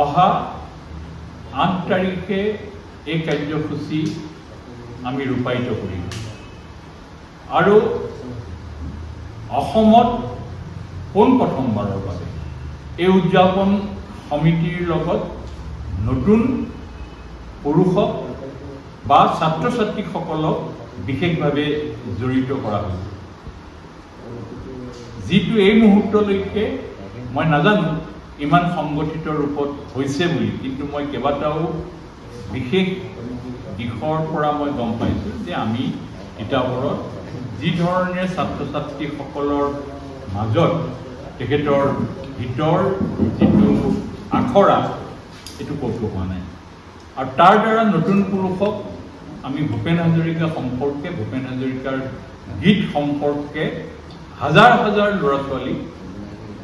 অহা 8 তাৰিখে এই কাৰ্যসূচী আমি ৰূপায়িত কৰিম আৰু অসমত প্ৰথমবাৰৰ বাবে এই উদযাপন সমিতিৰ লগত নতুন পুৰুষক বা ছাত্ৰ ছাত্ৰীসকলক বিশেষভাৱে জড়িত কৰা হৈছে যিটো এই মুহূৰ্তলৈকে মই নাজানো ইমান সংগঠিত ৰূপত হৈছে বুলি কিন্তু মই কেইবাটাও বিশেষ দিশৰ পৰা মই গম পাইছোঁ যে আমি কিতাপবোৰত যি ধৰণে ছাত্ৰ ছাত্ৰীসকলৰ মাজত তেখেতৰ ভিতৰ যিটো আখৰা এইটো ক'তো হোৱা নাই আৰু তাৰ দ্বাৰা নতুন পুৰুষক আমি ভূপেন হাজৰিকা সম্পৰ্কে ভূপেন হাজৰিকাৰ গীত সম্পৰ্কে হাজাৰ হাজাৰ ল'ৰা ছোৱালীক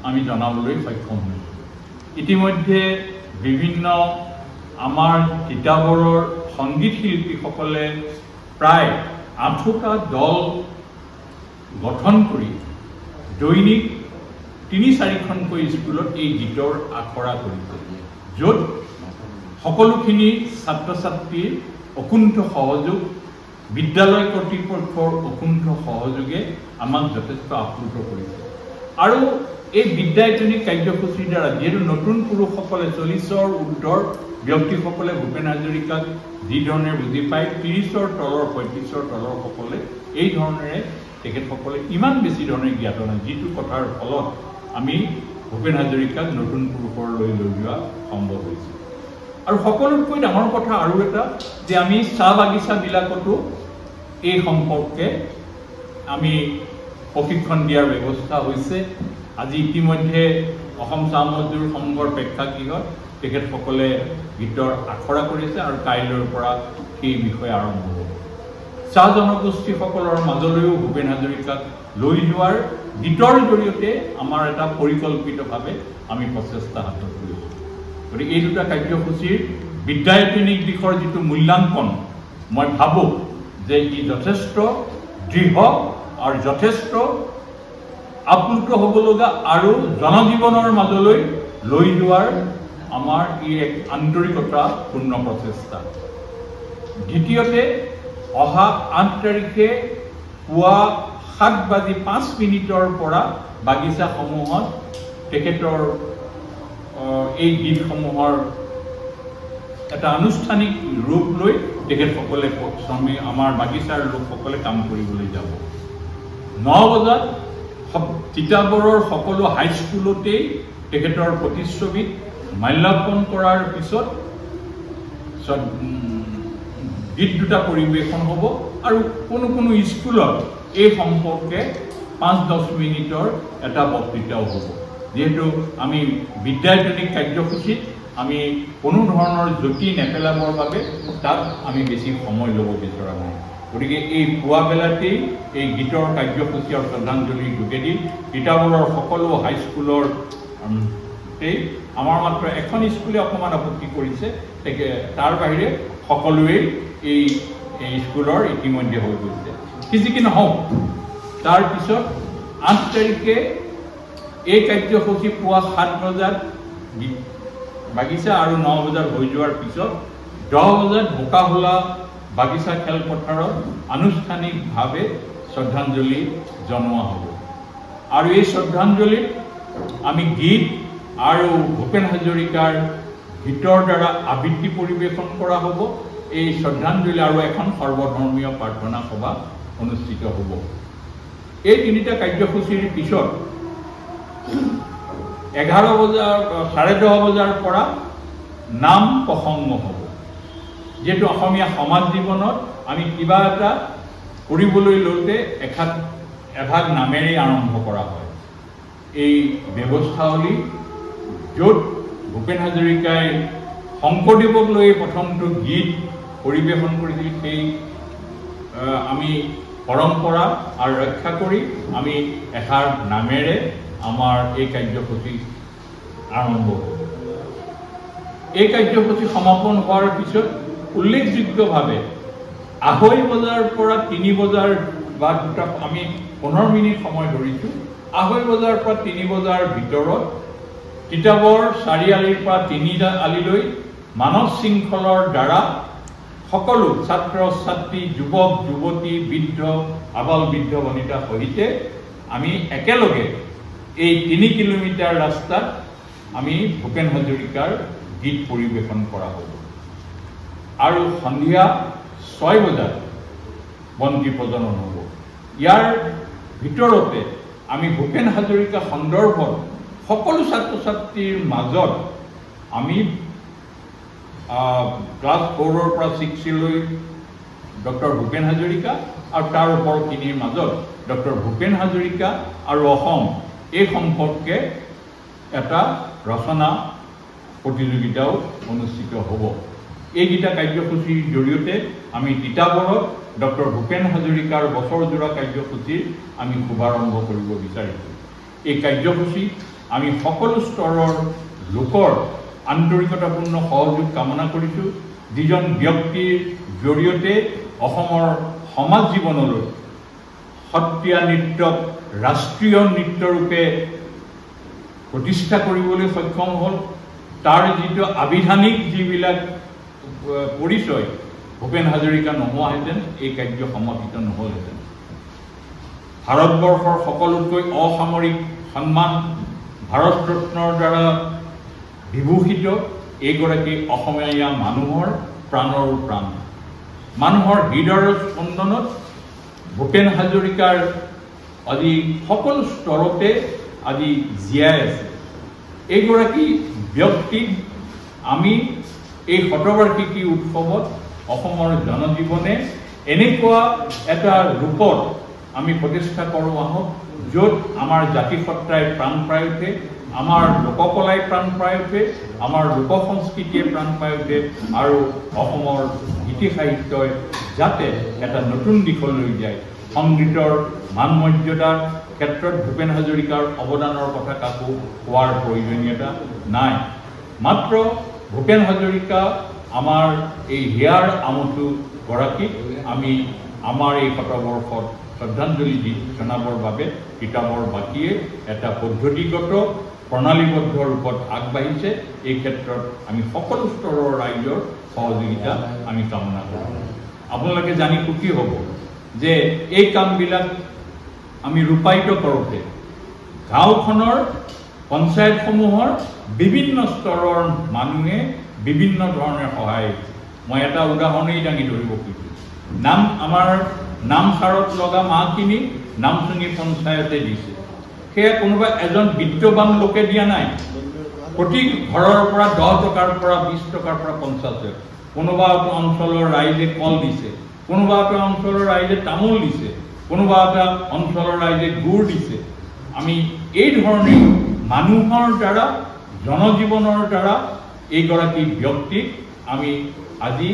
আমি জনাবলৈ সক্ষম হৈছোঁ ইতিমধ্যে বিভিন্ন আমাৰ কিতাপবোৰৰ সংগীত শিল্পীসকলে প্ৰায় 8টা দল গঠন কৰি দৈনিক 3-4খনকৈ স্কুলত এই গীতৰ আখৰা কৰিছে য'ত সকলোখিনি ছাত্ৰ ছাত্ৰীৰ অকুণ্ঠ সহযোগ বিদ্যালয় কৰ্তৃপক্ষৰ অকুণ্ঠ সহযোগে আমাক যথেষ্ট আপ্লুত কৰিছে আৰু এই বিদ্যায়তনিক কাৰ্যসূচীৰ দ্বাৰা যিহেতু নতুন পুৰুষসকলে 40ৰ ঊৰ্ধৰ ব্যক্তিসকলে ভূপেন হাজৰিকাক যি ধৰণে বুজি পায় 30ৰ তলৰ 35ৰ তলৰ সকলে এই ধৰণেৰে তেখেতসকলে ইমান বেছি ধৰণে জ্ঞাত নহয় যিটো কথাৰ ফলত আমি ভূপেন হাজৰিকাক নতুন পুৰুষলৈ লৈ যোৱা সম্ভৱ হৈছে আৰু সকলোতকৈ ডাঙৰ কথা আৰু এটা যে আমি চাহ বাগিচাবিলাকতো এই সম্পৰ্কে আমি প্ৰশিক্ষণ দিয়াৰ ব্যৱস্থা হৈছে আজি ইতিমধ্যে অসম চাহ মজদুৰ সংঘৰ প্ৰেক্ষাগৃহত তেখেতসকলে গীতৰ আখৰা কৰিছে আৰু কাইলৈৰ পৰা সেই বিষয় আৰম্ভ হ'ব চাহ জনগোষ্ঠীসকলৰ মাজলৈও ভূপেন হাজৰিকাক লৈ যোৱাৰ গীতৰ জৰিয়তে আমাৰ এটা পৰিকল্পিতভাৱে আমি প্ৰচেষ্টা হাতত লৈছোঁ গতিকে এই দুটা কাৰ্যসূচীৰ বিদ্যায়তনিক দিশৰ যিটো মূল্যাংকন মই ভাবোঁ যে ই যথেষ্ট দৃঢ় আৰু যথেষ্ট আপ্লুত হ'ব লগা আৰু জনজীৱনৰ মাজলৈ লৈ যোৱাৰ আমাৰ ই এক আন্তৰিকতাপূৰ্ণ প্ৰচেষ্টা দ্বিতীয়তে অহা 8 তাৰিখে পুৱা 7:05 পৰা বাগিচাসমূহত তেখেতৰ এই গীতসমূহৰ এটা আনুষ্ঠানিক ৰূপ লৈ তেখেতসকলে আমাৰ বাগিচাৰ লোকসকলে কাম কৰিবলৈ যাব 9 বজাত তিতাবৰৰ সকলো হাইস্কুলতেই তেখেতৰ প্ৰতিচ্ছবিত মাল্যাৰ্পণ কৰাৰ পিছত গীত দুটা পৰিৱেশন হ'ব আৰু কোনো স্কুলত এই সম্পৰ্কে 5-10 মিনিটৰ এটা বক্তৃতাও হ'ব যেহেতু আমি বিদ্যায়তনিক কাৰ্যসূচীত আমি কোনো ধৰণৰ জ্যোতি নেপেলাবৰ বাবে তাত আমি বেছি সময় ল'ব বিচৰা নাই গতিকে এই পুৱা বেলাতেই এই গীতৰ কাৰ্যসূচী আৰু শ্ৰদ্ধাঞ্জলিৰ যোগেদি তিতাবৰৰ সকলো হাইস্কুলৰ আমাৰ মাত্ৰ এখন স্কুলে অকণমান আপত্তি কৰিছে তাৰ বাহিৰে সকলোৱে এই স্কুলৰ ইতিমধ্যে হৈ গৈছে কি কি নহওক তাৰপিছত 8 তাৰিখে এই কাৰ্যসূচী পুৱা 7 বজাত বাগিচা আৰু 9 বজাত হৈ যোৱাৰ পিছত 10 বজাত বোকাহোলা বাগিচা খেলপথাৰত আনুষ্ঠানিকভাৱে শ্ৰদ্ধাঞ্জলি জনোৱা হ'ব আৰু এই শ্ৰদ্ধাঞ্জলিত আমি গীত আৰু ভূপেন হাজৰিকাৰ গীতৰ দ্বাৰা আবৃত্তি পৰিৱেশন কৰা হ'ব এই শ্ৰদ্ধাঞ্জলি আৰু এখন সৰ্বধৰ্মীয় প্ৰাৰ্থনা সভা অনুষ্ঠিত হ'ব এই তিনিটা কাৰ্যসূচীৰ পিছত 11 বজাৰ 10:30 বজাৰ পৰা নাম প্ৰসংগ হ'ব যেহেতু অসমীয়া সমাজ জীৱনত আমি কিবা এটা কৰিবলৈ লওঁতে এভাগ নামেৰেই আৰম্ভ কৰা হয় এই ব্যৱস্থাৱলী য'ত ভূপেন হাজৰিকাই শংকৰদেৱক লৈ প্ৰথমটো গীত পৰিৱেশন কৰিছিল সেই আমি পৰম্পৰা আৰু ৰক্ষা কৰি আমি এষাৰ নামেৰে আমাৰ এই কাৰ্যসূচী আৰম্ভ হ'ব এই কাৰ্যসূচী সমাপন হোৱাৰ পিছত উল্লেখযোগ্যভাৱে 2:30 বজাৰ পৰা 3 বজাৰ বা দুটা আমি 15 মিনিট সময় ধৰিছোঁ 2:30 বজাৰ পৰা 3 বজাৰ ভিতৰত তিতাবৰ চাৰিআলিৰ পৰা তিনিআলিলৈ মানৱ শৃংখলৰ দ্বাৰা সকলো ছাত্ৰ ছাত্ৰী যুৱক যুৱতী বৃদ্ধ আবাল বৃদ্ধ বনিতা সহিতে আমি একেলগে এই 3 কিলোমিটাৰ ৰাস্তাত আমি ভূপেন হাজৰিকাৰ গীত পৰিৱেশন কৰা হ'ব আৰু সন্ধিয়া 6 বজাত বন্তি প্ৰজ্বলন হ'ব। ইয়াৰ ভিতৰতে আমি ভূপেন হাজৰিকা সন্দৰ্ভত সকলো ছাত্ৰ ছাত্ৰীৰ মাজত আমি ক্লাছ 4ৰ পৰা 6লৈ ডক্টৰ ভূপেন হাজৰিকা আৰু তাৰ ওপৰখিনিৰ মাজত ডক্টৰ ভূপেন হাজৰিকা আৰু অসম এই সম্পৰ্কে এটা ৰচনা প্ৰতিযোগিতাও অনুষ্ঠিত হ'ব। এইকেইটা কাৰ্যসূচীৰ জৰিয়তে আমি তিতাবৰত ডক্টৰ ভূপেন হাজৰিকাৰ বছৰজোৰা কাৰ্যসূচীৰ আমি শুভাৰম্ভ কৰিব বিচাৰিছোঁ। এই কাৰ্যসূচী আমি সকলো স্তৰৰ লোকৰ আন্তৰিকতাপূৰ্ণ সহযোগ কামনা কৰিছোঁ, যিজন ব্যক্তিৰ জৰিয়তে অসমৰ সমাজ জীৱনলৈ সত্ৰীয়া নৃত্যক ৰাষ্ট্ৰীয় নৃত্যৰূপে প্ৰতিষ্ঠা কৰিবলৈ সক্ষম হ'ল। তাৰ যিটো আবিধানিক যিবিলাক পৰিচয় ভূপেন হাজৰিকা নোহোৱাহেঁতেন এই কাৰ্য সমৰ্থিত নহ'লহেঁতেন। ভাৰতবৰ্ষৰ সকলোতকৈ অসামৰিক সন্মান ভাৰত ৰত্নৰ দ্বাৰা বিভূষিত এইগৰাকী অসমীয়া মানুহৰ প্ৰাণৰ প্ৰাণ, মানুহৰ হৃদয়ৰ স্পন্দনত ভূপেন হাজৰিকাৰ আজি সকলো স্তৰতে আজি জীয়াই আছে। এইগৰাকী ব্যক্তিক আমি এই শতবাৰ্ষিকী উৎসৱত অসমৰ জনজীৱনে এনেকুৱা এটা ৰূপত আমি প্ৰতিষ্ঠা কৰোঁ আহক, য'ত আমাৰ জাতিসত্ৰাই প্ৰাণ পাই উঠে, আমাৰ লোককলাই প্ৰাণ পাই উঠে, আমাৰ লোক সংস্কৃতিয়ে প্ৰাণ পাই উঠে আৰু অসমৰ গীতি সাহিত্যই যাতে এটা নতুন দিশলৈ যায়। সংগীতৰ মান মৰ্যাদাৰ ক্ষেত্ৰত ভূপেন হাজৰিকাৰ অৱদানৰ কথা কাকো কোৱাৰ প্ৰয়োজনীয়তা নাই। মাত্ৰ ভূপেন হাজৰিকা আমাৰ এই হিয়াৰ আমঠু গৰাকীক আমি আমাৰ এই শতবৰ্ষত শ্ৰদ্ধাঞ্জলি জনাবৰ বাবে তিতাবৰবাসীয়ে এটা পদ্ধতিগত প্ৰণালীবদ্ধ ৰূপত আগবাঢ়িছে। এই ক্ষেত্ৰত আমি সকলো স্তৰৰ ৰাইজৰ সহযোগিতা আমি কামনা কৰোঁ। আপোনালোকে জানি সুখী হ'ব যে এই কামবিলাক আমি ৰূপায়িত কৰোঁতে গাঁওখনৰ পঞ্চায়তসমূহৰ বিভিন্ন স্তৰৰ মানুহে বিভিন্ন ধৰণে সহায়। মই এটা উদাহৰণেই দাঙি ধৰিব খুজিছোঁ। আমাৰ নামচাৰত লগা মাহখিনি নামচুঙি পঞ্চায়তে দিছে। সেয়া কোনোবা এজন বিত্তবান লোকে দিয়া নাই। প্ৰতি ঘৰৰ পৰা 10 টকাৰ পৰা 20 টকাৰ পৰা 50 টকা। কোনোবা এটা অঞ্চলৰ ৰাইজে কল দিছে, কোনোবা এটা অঞ্চলৰ ৰাইজে তামোল দিছে, কোনোবা এটা অঞ্চলৰ ৰাইজে গুড় দিছে। আমি এই ধৰণে মানুহৰ দ্বাৰা জনজীৱনৰ দ্বাৰা এইগৰাকী ব্যক্তিক আমি আজি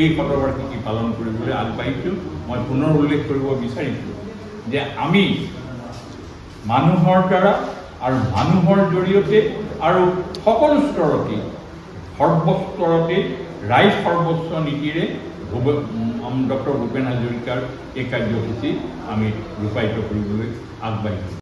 এই শতবাৰ্ষিকী পালন কৰিবলৈ আগবাঢ়িছোঁ। মই পুনৰ উল্লেখ কৰিব বিচাৰিছোঁ যে আমি মানুহৰ দ্বাৰা আৰু মানুহৰ জৰিয়তে আৰু সকলো স্তৰতে সৰ্বস্তৰতে ৰাইজ সৰ্বস্ব নীতিৰে ডক্টৰ ভূপেন হাজৰিকাৰ এই কাৰ্যসূচী আমি ৰূপায়িত কৰিবলৈ আগবাঢ়িছোঁ।